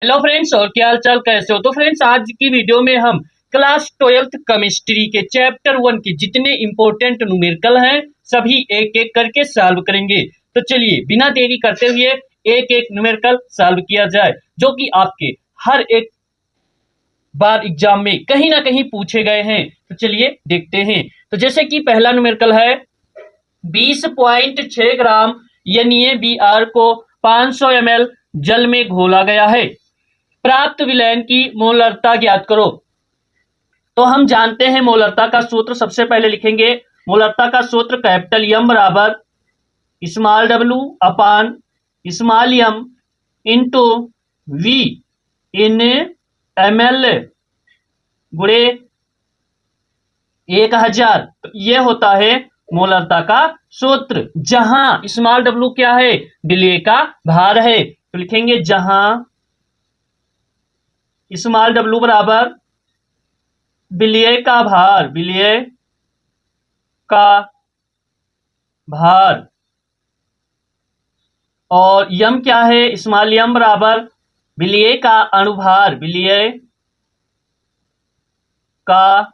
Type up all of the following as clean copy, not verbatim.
Hello friends, और क्या हाल चाल, कैसे हो। तो फ्रेंड्स, आज की वीडियो में हम क्लास 12th केमिस्ट्री के चैप्टर 1 के जितने इंपॉर्टेंट न्यूमेरिकल हैं सभी एक एक करके सॉल्व करेंगे। तो चलिए बिना देरी करते हुए एक एक न्यूमेरिकल सॉल्व किया जाए, जो कि आपके हर एक बार एग्जाम में कहीं ना कहीं पूछे गए हैं। तो चलिए देखते हैं। तो जैसे कि पहला न्यूमेरिकल है 20.6 ग्राम NaBr को 500 ml जल में घोला गया है। प्राप्त विलयन की मोलरता ज्ञात करो। तो हम जानते हैं मोलरता का सूत्र, सबसे पहले लिखेंगे मोलरता का सूत्र कैपिटल एम बराबर small W upon small M into V in ml गुणे 1000। तो ये होता है मोलरता का सूत्र, जहां स्मॉल डब्ल्यू क्या है, विलेय का भार है। तो लिखेंगे जहां स्मॉल डब्ल्यू बराबर विलेय का भार, विलेय का भार, और यम क्या है, स्मॉल यम बराबर विलेय का अणुभार, विलेय का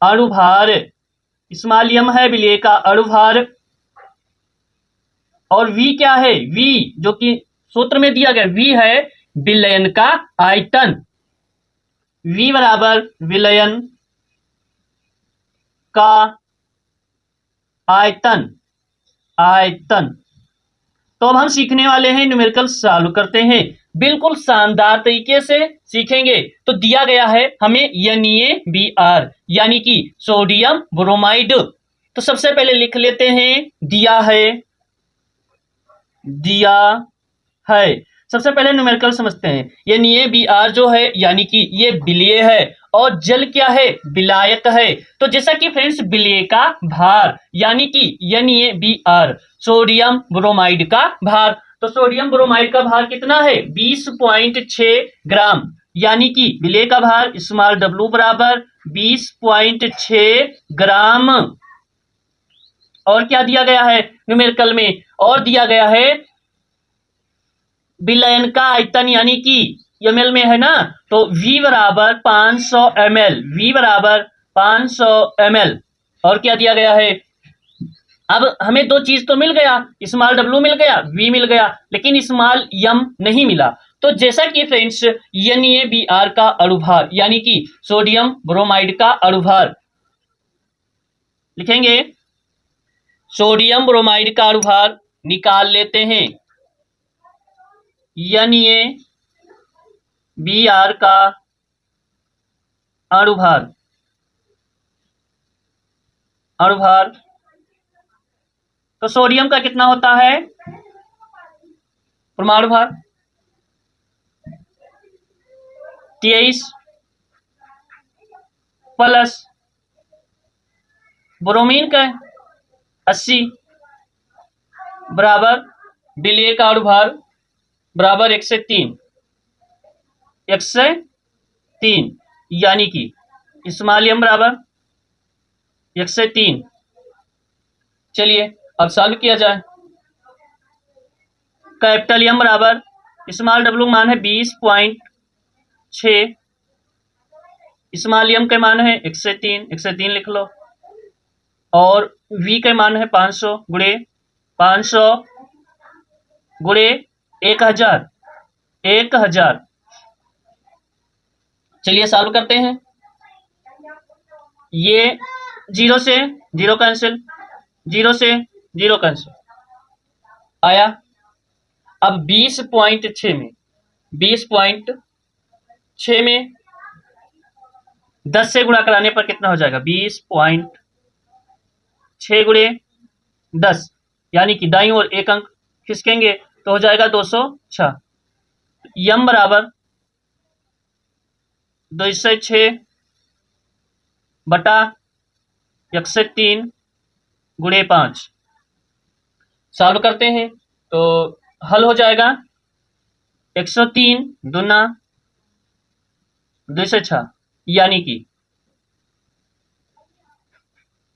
अणुभार। स्मॉल यम है विलेय का अणुभार, और वी क्या है, वी जो कि सूत्र में दिया गया, वी है विलयन का आयतन। वी बराबर विलयन का आयतन, आयतन। तो अब हम सीखने वाले हैं, न्यूमेरिकल सॉल्व करते हैं। बिल्कुल शानदार तरीके से सीखेंगे। तो दिया गया है हमें NaBr यानी कि सोडियम ब्रोमाइड। तो सबसे पहले लिख लेते हैं, दिया है, दिया है। सबसे पहले न्यूमेरिकल समझते हैं। NaBr जो है यानी कि ये विलेय है, और जल क्या है, विलायक है। तो जैसा कि फ्रेंड्स विलेय का भार यानी कि NaBr सोडियम ब्रोमाइड का भार। तो सोडियम ब्रोमाइड का भार कितना है, 20.6 ग्राम, यानी कि विलेय का भार स्मॉल डब्ल्यू बराबर 20.6 ग्राम। और क्या दिया गया है न्यूमेरिकल में, और दिया गया है विलयन का आयतन यानी कि ml में है ना। तो V बराबर 500 ml, V बराबर 500 ml। और क्या दिया गया है, अब हमें दो चीज तो मिल गया, स्मॉल डब्ल्यू मिल गया, V मिल गया, लेकिन स्मॉल यम नहीं मिला। तो जैसा कि फ्रेंड्स NaBr का अणुभार यानी कि सोडियम ब्रोमाइड का अणुभार लिखेंगे, सोडियम ब्रोमाइड का अणुभार निकाल लेते हैं। NaBr का अणुभार, अणुभार। तो सोडियम का कितना होता है, परमाणु भार 23 प्लस ब्रोमीन का 80 बराबर विलेय का अणुभार बराबर 103, 103, यानी कि स्मॉल एम बराबर 103। चलिए अब सॉल्व किया जाए। कैपिटल एम बराबर स्मॉल डब्ल्यू मान है 20.6, स्मॉल एम के मान है 103, 103 लिख लो, और वी के मान है 500 गुणे 500 गुणे 1000, 1000। चलिए सॉल्व करते हैं। ये 0 से 0 कैंसिल, 0 से 0 कैंसिल आया। अब 20.6 में 20.6 में 10 से गुणा कराने पर कितना हो जाएगा, 20.6 गुणे 10, यानी कि दाईं ओर एक अंक खिसकेंगे तो हो जाएगा 206। यम बराबर 206 बटा 103 गुणे 5। सॉल्व करते हैं तो हल हो जाएगा 103 दूना 206, यानी कि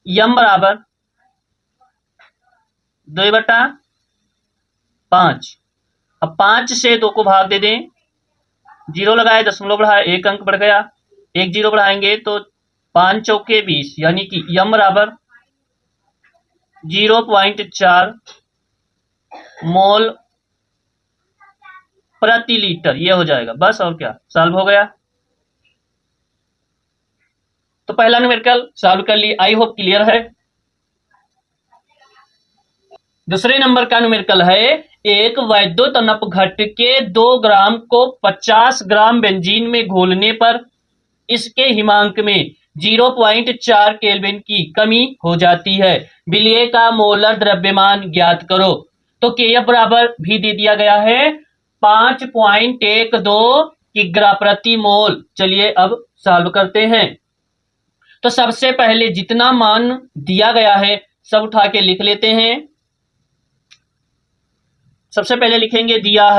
यम बराबर 2/5। अब 5 से 2 को भाग दे दें जीरो लगाए, दशमलव बढ़ाए, एक अंक बढ़ गया, एक जीरो बढ़ाएंगे तो 5 चौके 20, यानी कि यम बराबर 0.4 मोल प्रति लीटर, ये हो जाएगा बस। और क्या, सॉल्व हो गया। तो पहला न्यूमेरिकल सॉल्व कर ली, आई होप क्लियर है। दूसरे नंबर का न्यूमेरिकल है, एक वैद्युत नपघट के 2 ग्राम को 50 ग्राम बेंजीन में घोलने पर इसके हिमांक में 0.4 केल्विन की कमी हो जाती है। विलय का मोलर द्रव्यमान ज्ञात करो। तो केएफ बराबर भी दे दिया गया है 5.12 किग्रा प्रति मोल। चलिए अब सॉल्व करते हैं। तो सबसे पहले जितना मान दिया गया है सब उठा के लिख लेते हैं। सबसे पहले लिखेंगे दिया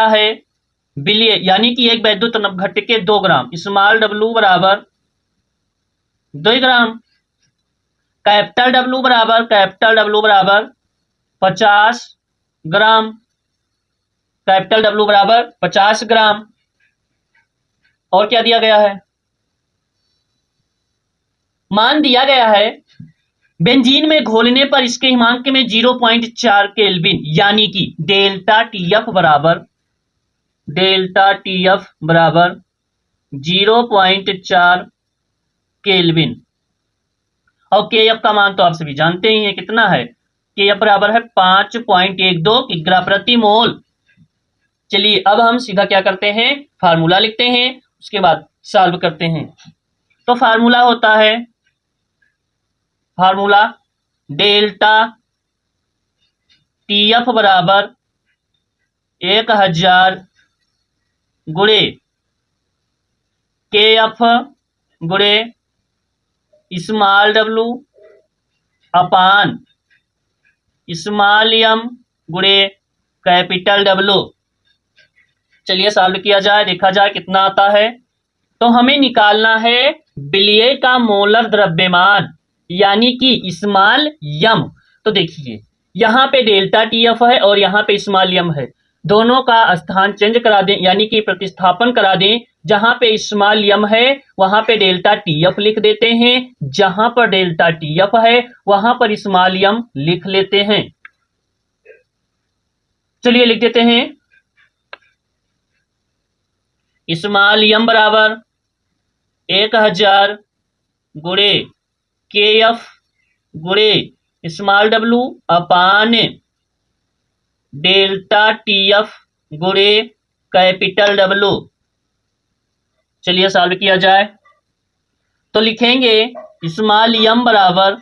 है विलय, यानी कि एक वैद्युत नपघट के 2 ग्राम, स्मॉल डब्लू बराबर 2 ग्राम, कैपिटल डब्लू बराबर 50 ग्राम, कैपिटल डब्लू बराबर 50 ग्राम। और क्या दिया गया है, मान दिया गया है बेंजीन में घोलने पर इसके हिमांक में 0.4 केल्विन, यानी कि डेल्टा टीएफ बराबर 0.4 केल्विन। और केएफ का मान तो आप सभी जानते ही हैं कितना है, केएफ बराबर है 5.12 किग्रा प्रति मोल। चलिए अब हम सीधा क्या करते हैं, फार्मूला लिखते हैं, उसके बाद सॉल्व करते हैं। तो फार्मूला होता है, डेल्टा टीएफ बराबर 1000 गुणे केएफ गुणे small W upon small M गुणे कैपिटल डब्लू। चलिए सॉल्व किया जाए, देखा जाए कितना आता है। तो हमें निकालना है विलय का मोलर द्रव्यमान, यानी कि स्मॉल यम। तो देखिए यहाँ पे डेल्टा टीएफ है और यहाँ पे स्मॉल यम है, दोनों का स्थान चेंज करा दें, यानी कि प्रतिस्थापन करा दें। जहां पे स्मॉल यम है वहां पे डेल्टा टीएफ लिख देते हैं, जहां पर डेल्टा टीएफ है वहां पर स्मॉल यम लिख लेते हैं। चलिए लिख देते हैं, स्मॉल यम बराबर 1000 गुणे केएफ गुणे स्मॉल डब्लू अपान डेल्टा टीएफ गुणे कैपिटल डब्लू। चलिए सॉल्व किया जाए। तो लिखेंगे स्मॉल यम बराबर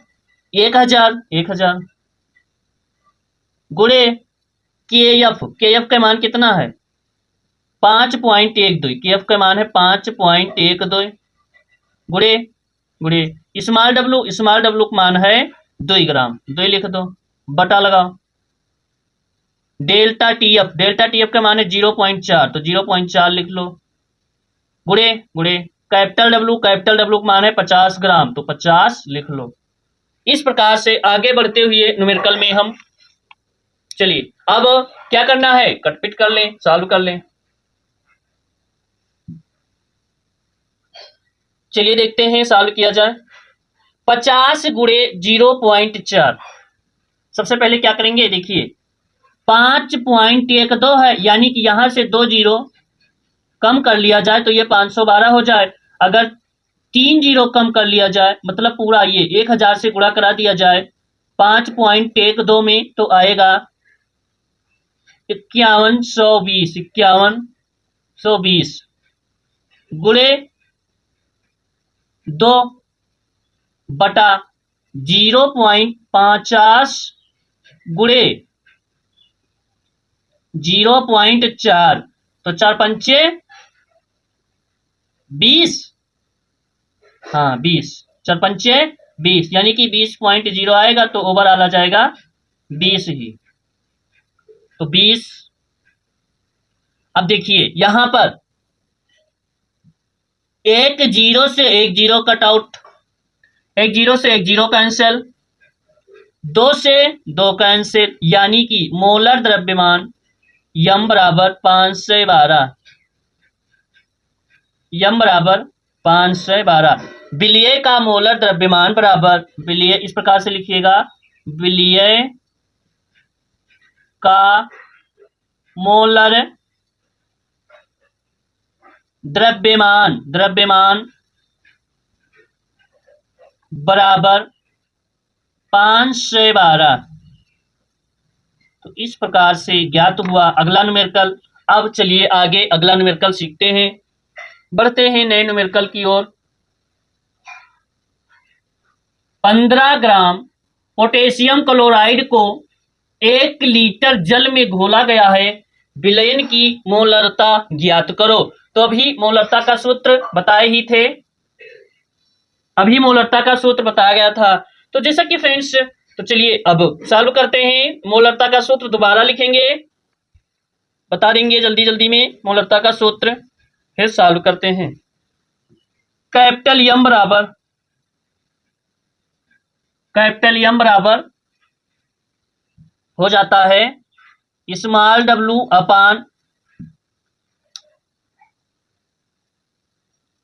1000 गुणे केएफ का मान कितना है 5.12, केएफ का मान है 5.12 गुणे स्मॉल डब्लू का मान है 2 ग्राम, 2 लिख दो, बटा लगाओ। डेल्टा टीएफ का मान है 0.4, तो 0.4 लिख लो, गुणे कैपिटल डब्लू का मान है 50 ग्राम, तो 50 लिख लो। इस प्रकार से आगे बढ़ते हुए न्यूमेरिकल में हम, चलिए अब क्या करना है, कटपिट कर लें, सॉल्व कर लें। चलिए देखते हैं सॉल्व किया जाए। 50 गुणे 0.4, सबसे पहले क्या करेंगे, देखिए 5.12 है, यानी कि यहां से 2 जीरो कम कर लिया जाए तो ये 512 हो जाए। अगर 3 जीरो कम कर लिया जाए, मतलब पूरा ये 1000 से गुणा करा दिया जाए 5.12 में, तो आएगा 5120 गुणे 2 बटा 0.50 गुणे 0.4, तो 4 पंचे 20, हाँ 20, 4 पंचे 20, यानी कि 20.0 आएगा, तो ओवरऑल आ जाएगा 20 ही, तो 20। अब देखिए यहां पर एक जीरो से एक जीरो कट आउट, एक जीरो से एक जीरो कैंसिल, 2 से 2 कैंसिल, यानी कि मोलर द्रव्यमान यम बराबर 512, यम बराबर 512। विलय का मोलर द्रव्यमान बराबर, विलय इस प्रकार से लिखिएगा, विलय का मोलर द्रव्यमान बराबर 512। तो इस प्रकार से ज्ञात हुआ अगला न्यूमेरिकल। अब चलिए आगे अगला न्यूमेरिकल सीखते हैं, बढ़ते हैं नए न्यूमेरिकल की ओर। 15 ग्राम पोटेशियम क्लोराइड को 1 लीटर जल में घोला गया है, विलयन की मोलरता ज्ञात करो। तो अभी मोलरता का सूत्र बताए ही थे, अभी मोलरता का सूत्र बताया गया था। तो जैसा कि फ्रेंड्स, तो चलिए अब सॉल्व करते हैं। मोलरता का सूत्र दोबारा लिखेंगे, बता देंगे जल्दी जल्दी में मोलरता का सूत्र, फिर सॉल्व करते हैं। कैपिटल यम बराबर हो जाता है small W upon,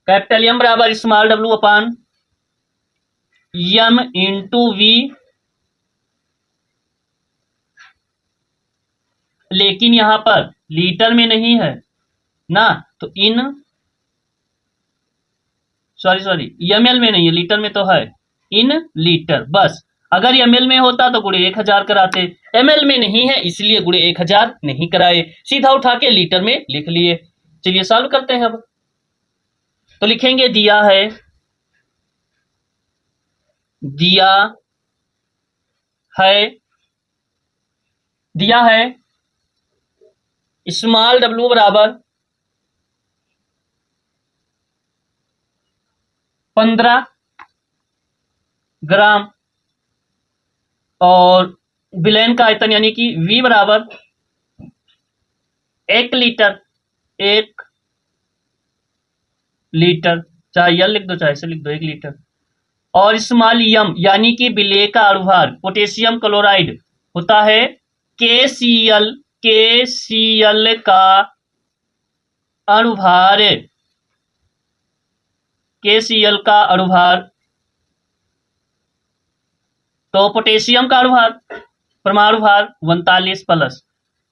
capital M बराबर small W upon M into V, लेकिन यहां पर लीटर में नहीं है ना, तो इन सॉरी ml में नहीं है, लीटर में तो है, इन लीटर। बस अगर ml में होता तो गुणे 1000 कराते, ml में नहीं है इसलिए गुणे 1000 नहीं कराए, सीधा उठा के लीटर में लिख लिए। चलिए सॉल्व करते हैं अब। तो लिखेंगे दिया है स्मॉल w बराबर 15 ग्राम और विलयन का आयतन यानी कि V बराबर 1 लीटर, चाहे यल लिख दो चाहे से लिख दो, 1 लीटर। और स्मॉल यम यानी कि विलय का अणुभार पोटेशियम क्लोराइड होता है KCl का अणुभार, तो पोटेशियम का अणुभार परमाणु भार 39 प्लस,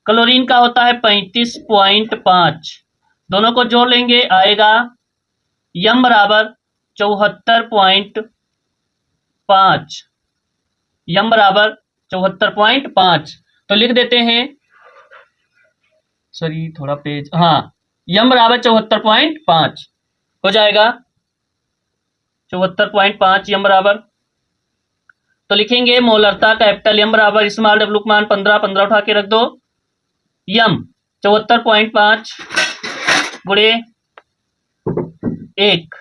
क्लोरीन का होता है 35.5, दोनों को जोड़ लेंगे आएगा यम बराबर 74.5, यम बराबर 74.5। तो लिख देते हैं, सॉरी थोड़ा पेज, हाँ, यम बराबर 74.5 हो जाएगा, 74.5 यम बराबर। तो लिखेंगे मोलरता कैपिटल एम बराबर स्मॉल डब्ल्यू मान 15 उठा के रख दो, यम 74.5 गुणे 1,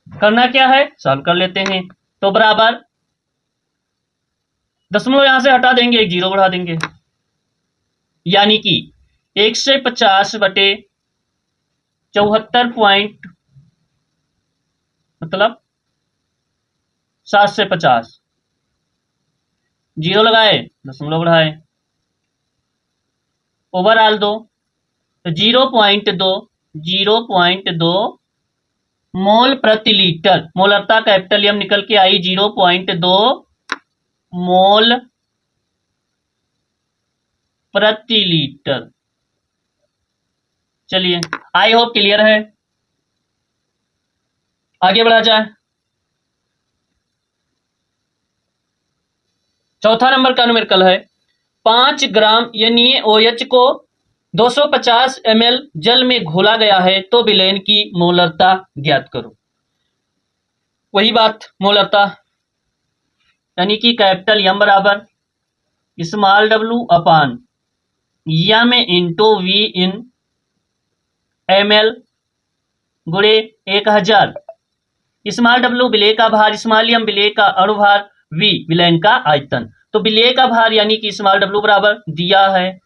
करना क्या है सॉल्व कर लेते हैं। तो बराबर दशमलव यहां से हटा देंगे, एक जीरो बढ़ा देंगे, यानी कि 150 बटे 74 मतलब 750, जीरो लगाए दशमलव बढ़ाए, ओवरऑल 2, तो 0.2 मोल प्रति लीटर, मोलरता कैपिटल एम निकल के आई 0.2 मोल प्रति लीटर। चलिए आई होप क्लियर है, आगे बढ़ा जाए। चौथा नंबर का न्यूमेरिकल है 5 ग्राम NaOH को 250 ml जल में घोला गया है, तो विलयन की मोलरता ज्ञात करो। वही बात, मोलरता यानी कि कैपिटल एम बराबर small W upon M into V in ml गुणे 1000, स्मॉल डब्ल्यू विलय का भार, स्मॉल एम विलय का अणुभार, वी विलयन का आयतन। तो विलय का भार यानी कि स्मॉल डब्ल्यू बराबर दिया है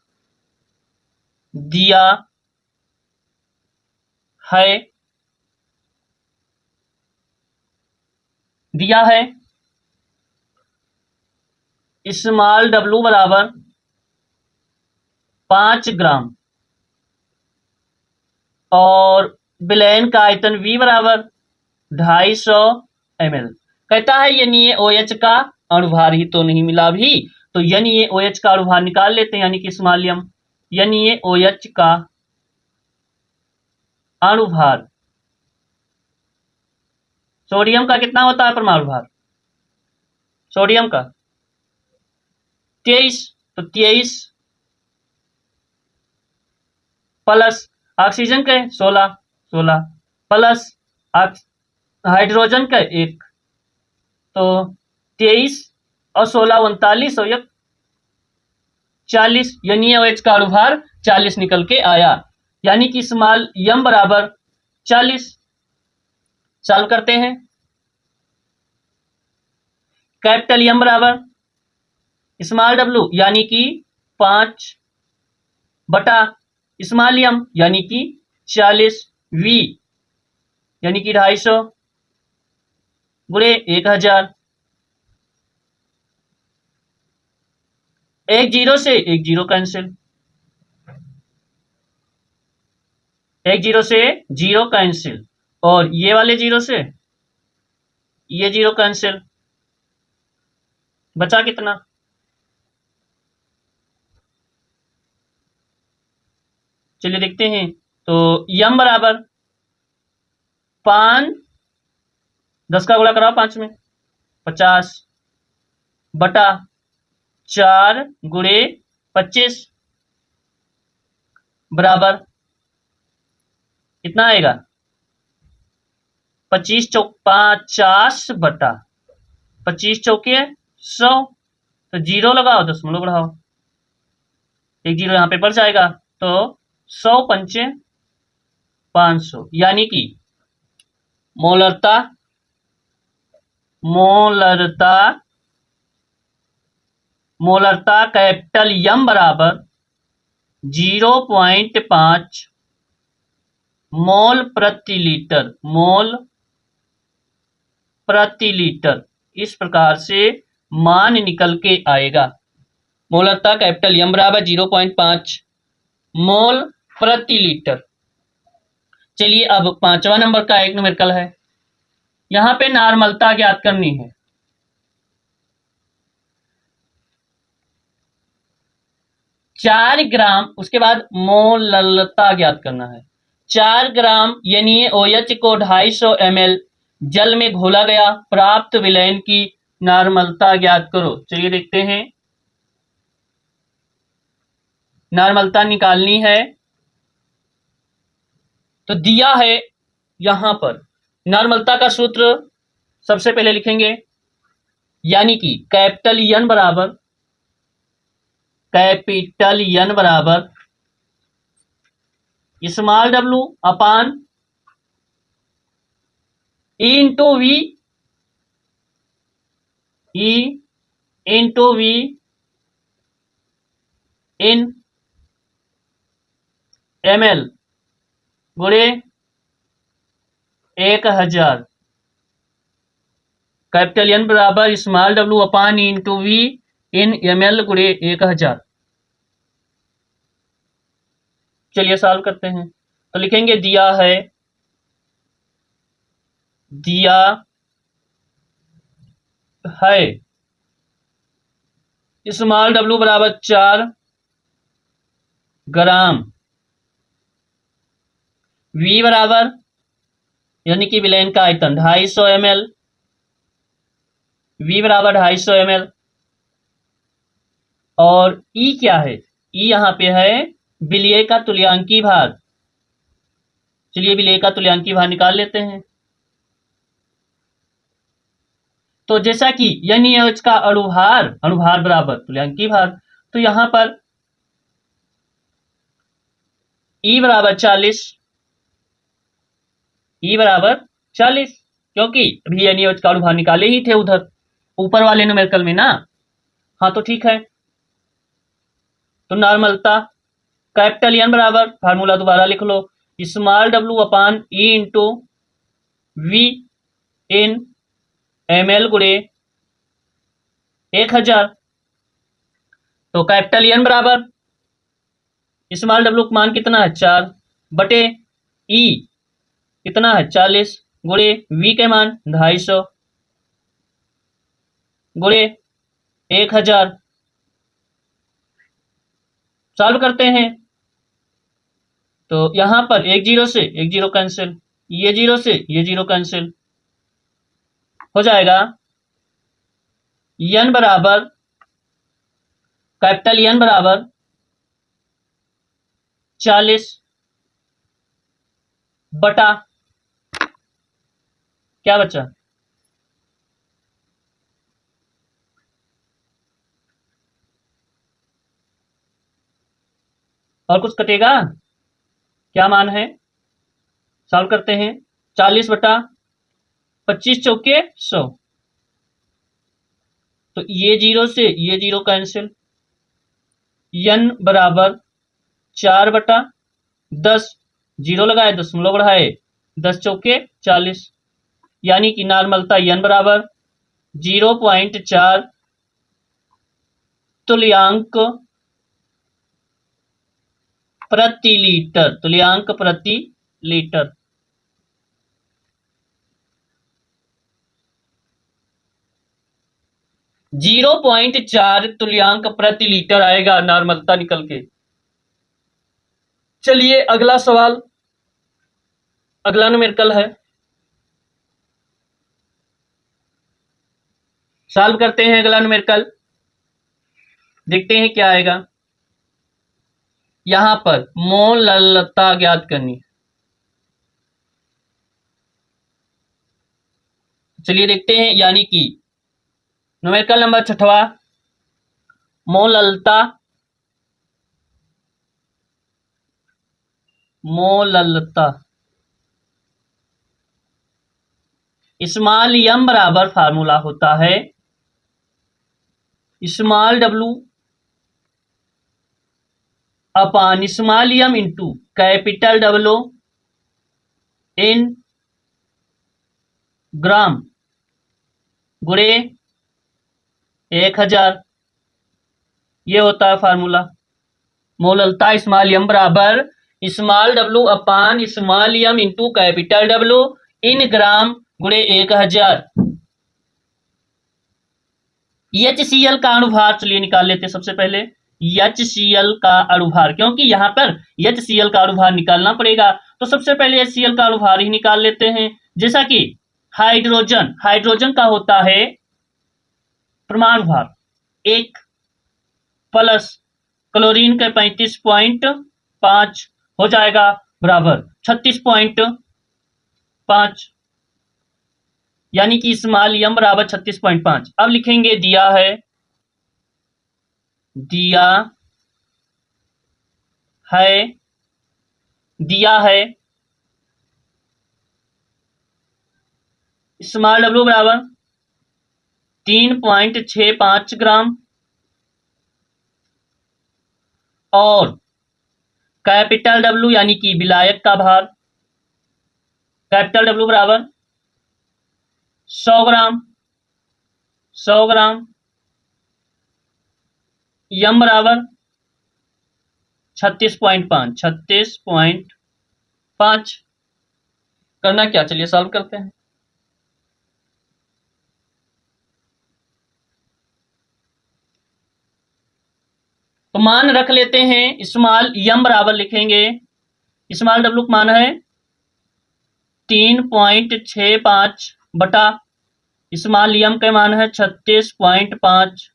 स्मॉल डब्लू बराबर 5 ग्राम और विलयन का आयतन V बराबर 250 ml। कहता है NaOH का अणुभार ही तो नहीं मिला भी, तो NaOH का अणुभार निकाल लेते हैं, यानी कि स्मॉल m। NaOH का अणुभार सोडियम का कितना होता है परमाणु भार? सोडियम का 23, तो 23 प्लस ऑक्सीजन के 16 प्लस हाइड्रोजन का 1, तो 23 और 16 39 और 1 40। NaOH का अणुभार 40 निकल के आया, यानी कि स्मॉल m बराबर 40। सॉल्व करते हैं। कैपिटल M बराबर स्मॉल w यानी कि 5 बटा स्मॉल m यानी कि 40, V यानी कि 250 गुणे 1000। एक जीरो से एक जीरो कैंसिल, एक जीरो से जीरो कैंसिल, और ये वाले जीरो से ये जीरो कैंसिल। बचा कितना? चलिए देखते हैं। तो m बराबर 5, 10 का गुणा कराओ 5 में, 50 बटा 4 गुणे 25 बराबर कितना आएगा? 25 चौक 50 बटा 25 चौके 100, तो जीरो लगाओ, दशमलव बढ़ाओ, एक जीरो यहाँ पे बढ़ जाएगा, तो 100 पंचे 500, यानी कि मोलरता कैपिटल M बराबर 0.5 मोल प्रति लीटर। इस प्रकार से मान निकल के आएगा। मोलरता कैपिटल M बराबर 0.5 मोल प्रति लीटर। चलिए अब 5वां नंबर का एक न्यूमेरिकल है। यहां पे नॉर्मलता ज्ञात करनी है। चार ग्राम, उसके बाद मोलरता ज्ञात करना है। 4 ग्राम NaOH को 250 ml जल में घोला गया, प्राप्त विलयन की नॉर्मलता ज्ञात करो। चलिए देखते हैं। नॉर्मलता निकालनी है, तो दिया है यहां पर नॉर्मलता का सूत्र सबसे पहले लिखेंगे, यानी कि कैपिटल N बराबर स्मॉल w अपान E इंटू V इन ml गुणे 1000। कैपिटल N बराबर स्मॉल w अपान E इंटू V इन ml गुणे 1000। चलिए सॉल्व करते हैं। तो लिखेंगे दिया है स्मॉल w बराबर 4 ग्राम, V बराबर यानी कि विलयन का आयतन 250 ml, V बराबर 250 ml, और E क्या है? E यहाँ पे है विलय का तुल्यांकी भार। चलिए विलय का तुल्यांकी भार निकाल लेते हैं। तो जैसा कि NaOH का अणुभार बराबर तुल्यांकी भार, तो यहां पर E बराबर 40, क्योंकि अभी NaOH का अणुभार निकाले ही थे उधर ऊपर वाले न्यूमेरिकल में ना। हाँ तो ठीक है। तो नॉर्मलता कैपिटल N बराबर, फार्मूला दोबारा लिख लो, स्मॉल w अपान E इंटू V इन ml गुणे 1000। तो कैपिटल एन बराबर स्मॉल डब्ल्यू का मान कितना है 4 बटे ई कितना है 40 गुणे वी के मान 250 गुणे 1000। सॉल्व करते हैं तो यहां पर एक जीरो से एक जीरो कैंसिल, ये जीरो से ये जीरो कैंसिल हो जाएगा। एन बराबर कैपिटल एन बराबर 40 बटा क्या बचा और कुछ कटेगा, क्या मान है, सॉल्व करते हैं। 40 बटा 25 चौके 100, तो ये जीरो से ये जीरो कैंसिल, एन बराबर 4 बटा 10, जीरो लगाए दशमलव बढ़ाए 10 चौके 40, यानी कि नॉर्मलता एन बराबर 0.4 तुल्यांक प्रति लीटर, तुल्यांक प्रति लीटर। जीरो 0.4 तुल्यांक प्रति लीटर आएगा नॉर्मलता निकल के। चलिए अगला सवाल, अगला न्यूमेरिकल है, सॉल्व करते हैं अगला न्यूमेरिकल, देखते हैं क्या आएगा। यहां पर मोललता ज्ञात करनी, चलिए देखते हैं, यानी कि न्यूमेरिकल नंबर 6वां, मोललता, मोललता स्मॉल एम बराबर फार्मूला होता है small W upon small M into capital W in gram गुणे 1000, ये होता है फार्मूला। मोललता स्मॉल एम बराबर small W upon small M into capital W in gram गुणे 1000। HCl का अणुभार चलिए निकाल लेते हैं सबसे पहले, HCl का अणुभार, क्योंकि यहां पर HCl का अणुभार निकालना पड़ेगा, तो सबसे पहले HCl का अणुभार ही निकाल लेते हैं। जैसा कि हाइड्रोजन, हाइड्रोजन का होता है परमाणु भार 1 प्लस क्लोरीन के 35.5 हो जाएगा बराबर 36.5, यानी कि स्मॉल एम बराबर 36.5। अब लिखेंगे दिया है, दिया है, दिया है स्मॉल डब्ल्यू बराबर 3.65 ग्राम और कैपिटल डब्ल्यू यानी कि विलायक का भार, कैपिटल डब्ल्यू बराबर 100 ग्राम, 100 ग्राम, एम बराबर 36.5, 36.5। करना क्या, चलिए सॉल्व करते हैं। तो मान रख लेते हैं, स्मॉल एम बराबर लिखेंगे, स्मॉल डब्ल्यू का मान है 3.65 बटा स्मॉल एम का मान है 36.5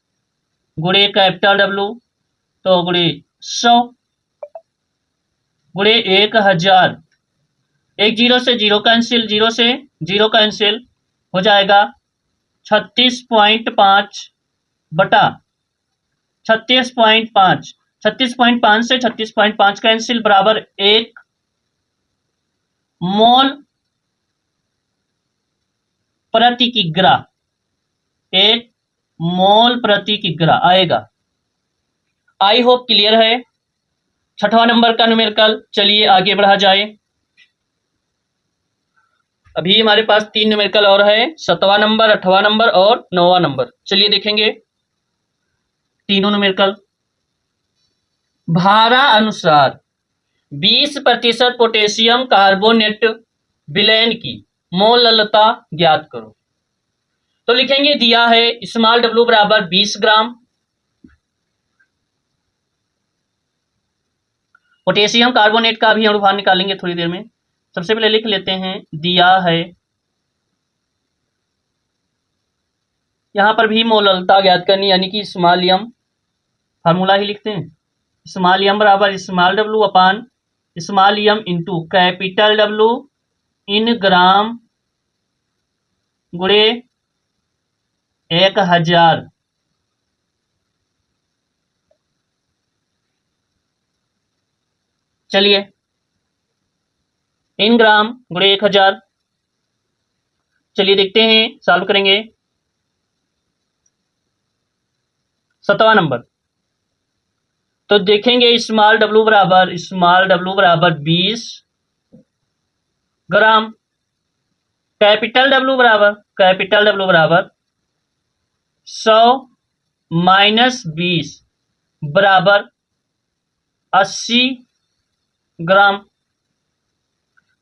गुणे कैपिटल डब्ल्यू, तो गुणे 100 गुणे 1000, एक जीरो से जीरो कैंसिल, जीरो से जीरो कैंसिल हो जाएगा 36.5 बटा 36.5, 36.5 से 36.5 कैंसिल बराबर 1 मोल प्रति किग्रा, 1 मोल प्रति किग्रा आएगा। आई होप क्लियर है 6वां नंबर का न्यूमेरिकल। चलिए आगे बढ़ा जाए, अभी हमारे पास 3 न्यूमेरिकल और है, 7वां नंबर, 8वां नंबर और 9वां नंबर। चलिए देखेंगे तीनों न्यूमेरिकल। धारा अनुसार 20% पोटेशियम कार्बोनेट विलयन की मोललता ज्ञात करो। तो लिखेंगे, दिया है स्मॉल w बराबर 20 ग्राम पोटेशियम कार्बोनेट का भी अणुभार निकालेंगे थोड़ी देर में। सबसे पहले लिख लेते हैं, दिया है, यहां पर भी मोललता ज्ञात करनी, यानी कि स्मॉल m, फार्मूला ही लिखते हैं, स्मॉल m बराबर स्मॉल w अपान small m into capital W इन ग्राम गुणे 1000। चलिए, इन ग्राम गुणे 1000, चलिए देखते हैं, सॉल्व करेंगे। 7वां नंबर, तो देखेंगे स्मॉल w बराबर 20 ग्राम, कैपिटल W बराबर 100 माइनस 20 बराबर 80 ग्राम।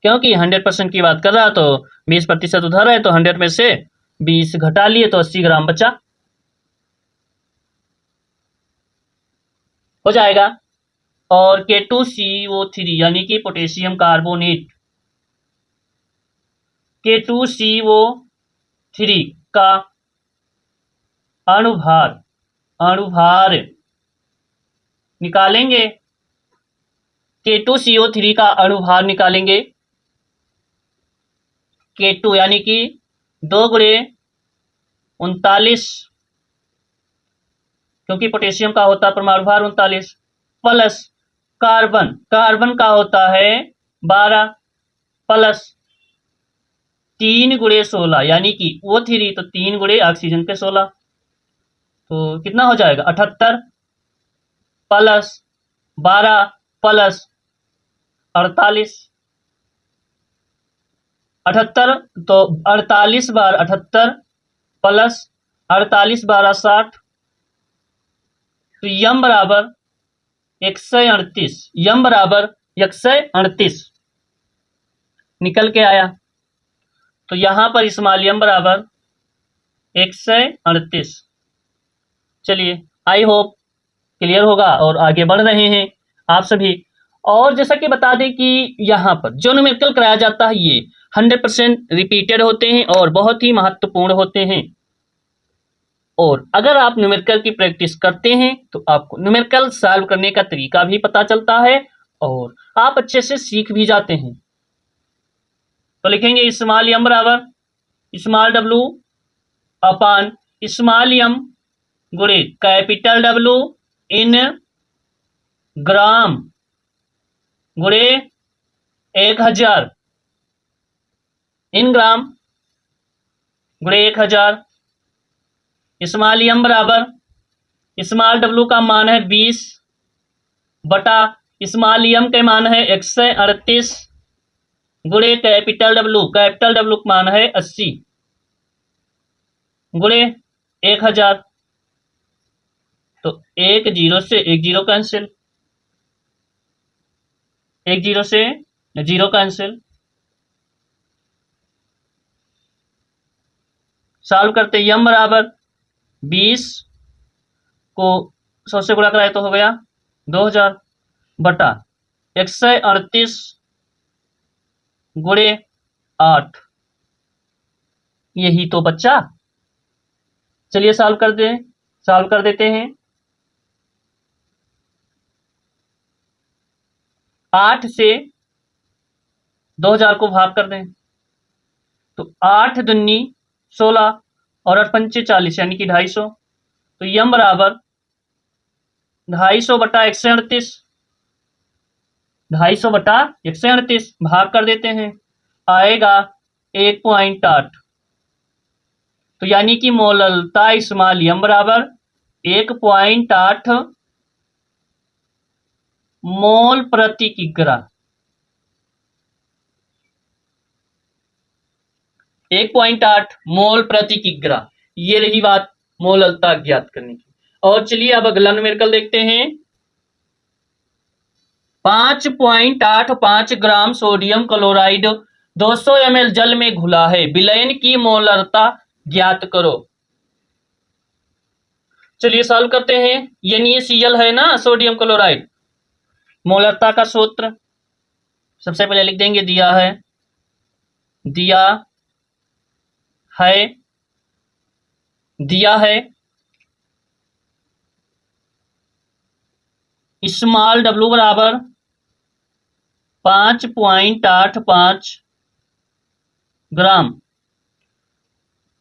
क्योंकि 100% की बात कर रहा, तो 20% उधर है, तो 100 में से 20 घटा लिए तो 80 ग्राम बचा, हो जाएगा। और K2CO3 यानी कि पोटेशियम कार्बोनेट, K2CO3 का अणुभार निकालेंगे। K2CO3 का अणुभार निकालेंगे, K2 यानी कि 2 गुणे 39, क्योंकि पोटेशियम का होता है परमाणु भार 39, प्लस कार्बन का होता है 12, प्लस 3 गुणे 16 यानी कि O3, तो 3 गुणे ऑक्सीजन के 16, तो कितना हो जाएगा 78, प्लस 12 प्लस 48, 78, तो 48 बार 78 प्लस 48 12 60, तो यम बराबर 138, यम बराबर 138 निकल के आया। तो यहां पर स्मॉल m बराबर 138। चलिए, आई होप क्लियर होगा और आगे बढ़ रहे हैं आप सभी। और जैसा कि बता दें कि यहाँ पर जो न्यूमेरिकल कराया जाता है ये 100% रिपीटेड होते हैं और बहुत ही महत्वपूर्ण होते हैं। और अगर आप न्यूमेरिकल की प्रैक्टिस करते हैं तो आपको न्यूमेरिकल सॉल्व करने का तरीका भी पता चलता है और आप अच्छे से सीख भी जाते हैं। तो लिखेंगे स्मॉल m बराबर स्मॉल w अपान स्मॉल m गुणे कैपिटल W इन ग्राम गुणे 1000, इन ग्राम गुणे 1000। स्मॉल m बराबर स्मॉल w का मान है 20 बटा स्मॉल m के मान है 138 गुणे कैपिटल W का मान है 80 गुणे 1000, तो 1 0 से 1 0 कैंसिल, 1 0 से 0 कैंसिल। सॉल्व करते m बराबर 20 को 100 से गुणा कराए तो हो गया 2000 बटा 138 गुणे 8, यही तो बच्चा। चलिए सॉल्व कर देते हैं। 8 से 2000 को भाग कर दें तो 8 दूनी 16 और 8 पंचे 40 यानी कि 250, तो यम बराबर 250 बटा 138, 250 बटा 138 भाग कर देते हैं, आएगा 1.8। तो यानी कि मोललता स्मॉल m बराबर 1.8 मोल प्रति किग्रा, 1.8 मोल प्रति किग्रा। ये रही बात मोललता ज्ञात करने की। और चलिए अब अगला न्यूमेरिकल देखते हैं। 5.85 ग्राम सोडियम क्लोराइड 200 ml जल में घुला है, विलयन की मोलरता ज्ञात करो। चलिए सॉल्व करते हैं। NaCl है ना सोडियम क्लोराइड। मोलरता का सूत्र सबसे पहले लिख देंगे, दिया है स्मॉल w बराबर 5.85 ग्राम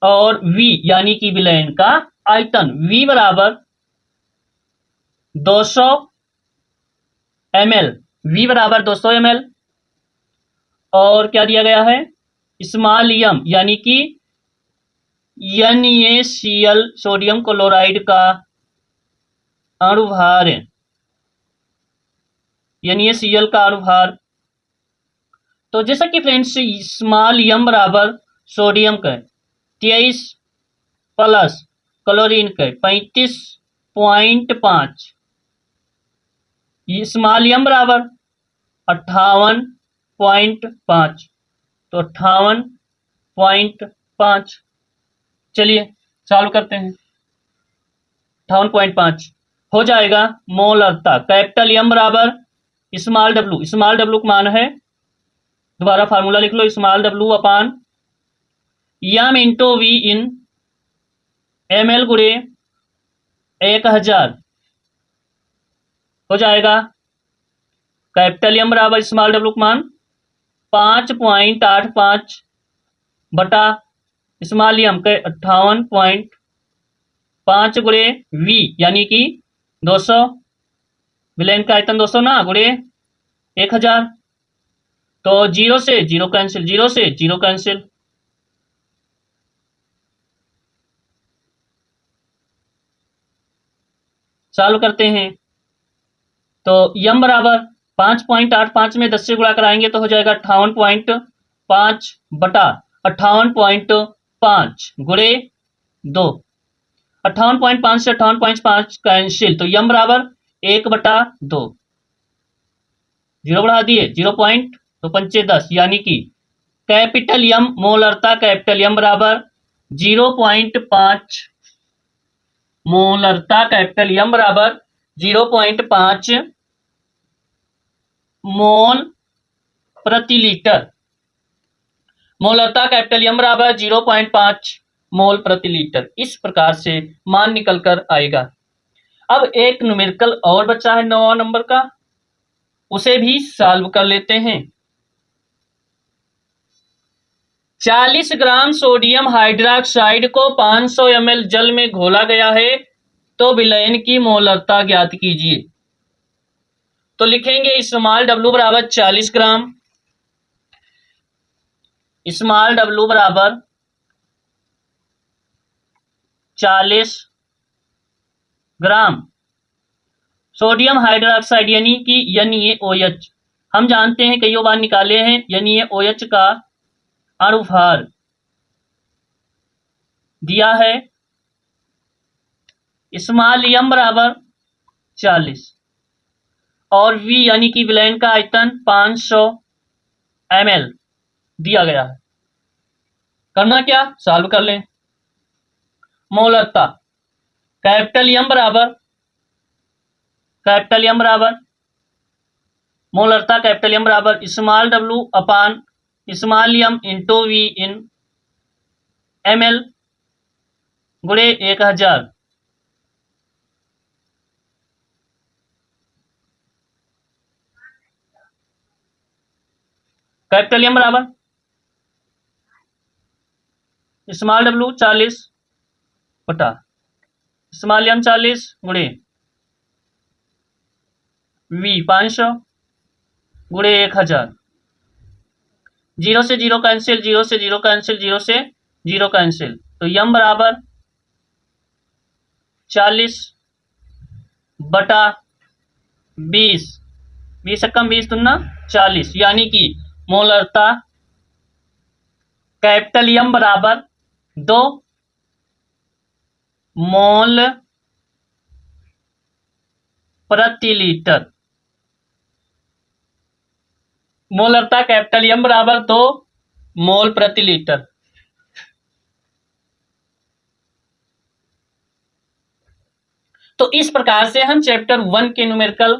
और V यानी कि विलयन का आयतन V बराबर 200 ml, V बराबर 200 ml। और क्या दिया गया है, स्मॉल m यानी कि NaCl सोडियम क्लोराइड का अणुभार, NaCl का अणुभार। तो जैसा कि फ्रेंड्स स्मॉल m बराबर सोडियम का 23 प्लस क्लोरीन का 35.5, स्मॉल m बराबर 58.5, तो 58.5। चलिए सॉल्व करते हैं। 58.5 हो जाएगा मोलरता कैपिटल M बराबर स्मॉल w का मान है, दोबारा फार्मूला लिख लो, स्मॉल w अपान m इंटू V इन ml गुणे 1000 हो जाएगा। कैपिटल M बराबर स्मॉल w का मान 5.85 बटा स्मॉल m के 58.5 गुणे V यानी कि 200, विलयन का आयतन 200 ना, गुणे 1000। तो 0 से 0 कैंसिल, 0 से 0 कैंसिल। सॉल्व करते हैं। तो m बराबर 5.85 में 10 से गुणा कराएंगे तो हो जाएगा 58.5 बटा 58.5 गुणे 2, 58.5 से 58.5 कैंसिल, तो m बराबर 1/2, 0 बढ़ा दिए 0 पॉइंट, तो 5 10 यानी कि कैपिटल M मोलरता कैपिटल M बराबर 0.5, मोलरता कैपिटल M बराबर 0.5 मोल प्रति लीटर। मोलरता कैपिटल M बराबर 0.5 मोल प्रति लीटर। इस प्रकार से मान निकल कर आएगा। अब एक न्यूमेरिकल और बचा है 9 नंबर का, उसे भी सॉल्व कर लेते हैं। 40 ग्राम सोडियम हाइड्रोक्साइड को 500 ml जल में घोला गया है, तो विलयन की मोलरता ज्ञात कीजिए। तो लिखेंगे स्मॉल w बराबर 40 ग्राम, स्मॉल w बराबर 40 ग्राम सोडियम हाइड्रोक्साइड यानी कि NaOH, हम जानते हैं कई बार निकाले हैं, NaOH का अणुभार दिया है स्मॉल m बराबर 40 और V यानी कि विलयन का आयतन 500 ml दिया गया है। करना क्या, सॉल्व कर लें। मोलरता कैपिटल M बराबर मोलरता कैपिटल M बराबर स्मॉल w अपान स्मॉल m इंटू V इन ml गुणे 1000। कैपिटल M बराबर स्मॉल w 40 बटा स्मॉल m 40 गुणे V 500 गुणे 1000। 0 से 0 कैंसिल, 0 से 0 कैंसिल, 0 से 0 कैंसिल, तो m बराबर 40 बटा 20, 20 से कम 20 दूना 40, यानी कि मोलरता कैपिटल M बराबर 2 मोल प्रति लीटर। मोलरता कैपिटल एम बराबर तो मोल प्रति लीटर। तो इस प्रकार से हम चैप्टर 1 के न्यूमेरिकल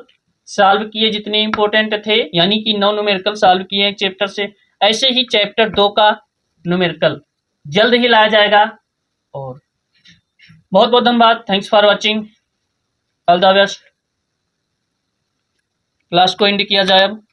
सॉल्व किए जितने इंपॉर्टेंट थे, यानी कि 9 न्यूमेरिकल सॉल्व किए एक चैप्टर से। ऐसे ही चैप्टर 2 का न्यूमेरिकल जल्द ही लाया जाएगा। और बहुत बहुत धन्यवाद। Thanks for watching. All the best. Class को एंड किया जाए अब।